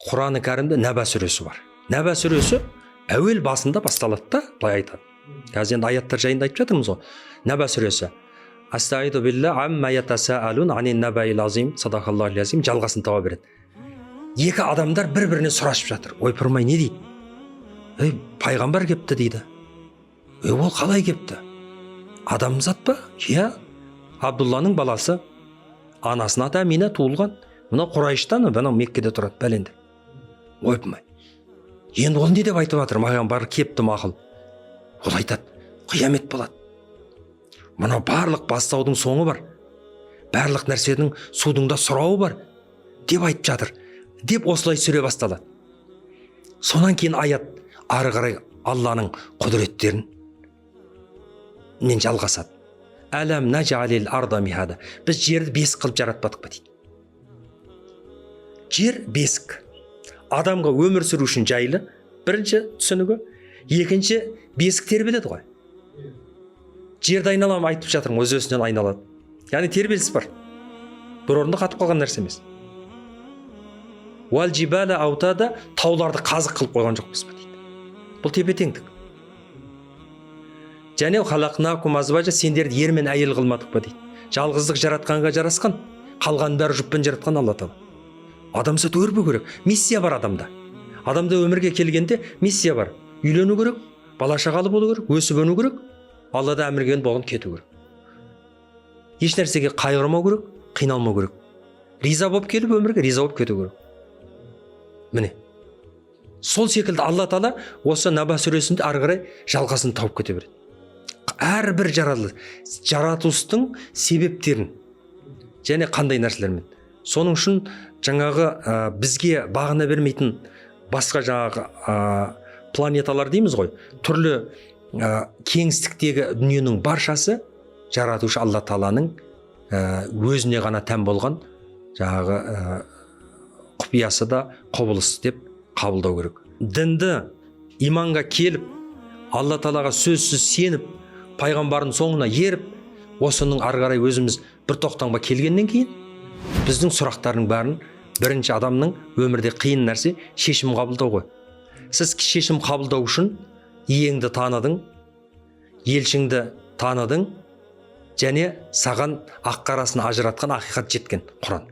Құран-ы Кәрімде Нәбә сүресі бар. Нәбә сүресі әуел басында басталады да, былай айтады. Қазір енді аяттар жайында айтып жатырмыз ғой. Нәбә сүресі. Астағиду билля амма ятасаалун анин набаил азим, садақаллаху азим, жалғасын таба береді. Екі адамдар бір-біріне сұрасып жатыр. Ойпырмай не дейді? Пайғамбар кепті дейді. Ол қалай кепті? Адамзат па? Иә. Абдулланың баласы. Анасына аты Амина туылған. Мына Құрайыштан, мына Меккеде тұрады бәленді. Ойпырмай. Енді ол не деп айтып жатыр? Маған бар кепті мақұл. Ол айтады, қиямет болады. Мына барлық бастаудың соңы бар. Барлық нәрседің судың да сұрауы бар. Деп айтып жатыр. Деп осылай сүре басталады. Сонан кейін аят ары қарай Алланың құдіреттерін мен жалғасады. Әлем нәжалил арда михада. Біз жерді бесік қылып жаратпадық па дейді. Жер бесік. Адамға өмір сүру үшін жайлы. Бірінші түсінігі. Екінші бесік тербеледі ғой. Жерді айналам айтып жатырмын, өз-өзінен айналады. Яғни тербеліс бар. Бір орында қатып қалған нәрсе емес. Уал жибала аутада, тауларды қазық қылып қойған жоқпыз ба дейді. Бұл тепе-теңдік. Және халақнакум азважа, сендерді ер мен әйел қылмадық па дейді. Жалғыздық жаратқанға жарасқан, қалған бәрі жұппен жаратқан Алла Тағала. Адамзат өрбу керек. Миссия бар адамда. Адамда өмірге келгенде миссия бар. Үйлену керек, бала шағалы болу керек, өсіп өну керек. Аллада әмірген болған кету керек. Еш нәрсеге қайғырмау керек, қиналмау керек. Риза болып келіп өмірге, риза болып кету керек. Міне. Сол секілді Алла Тағала осы Наба сүресінде ары қарай жалғасын тауып кете береді. Әрбір жаратылыстың себептерін және қандай нәрселермен. Соның үшін жаңағы бізге бағына бермейтін басқа жаңағы планеталар дейміз ғой. Түрлі кеңістіктегі дүниенің баршасы жаратушы Алла Тағаланың өзіне ғана тән болған жаңағы құпиясы да құбылыс деп қабылдау керек. Дінді иманға келіп, Алла Тағалаға сөзсіз сеніп, пайғамбардың соңына еріп, осының ары қарай өзіміз бір тоқтамға келгеннен кейін, біздің сұрақтардың бәрін бірінші адамның өмірде қиын нәрсе шешім қабылдау ғой. Сіз шешім қабылдау үшін иеңді таныдың, елшіңді таныдың, және саған ақ қарасын ажыратқан ақиқат жеткен Құран.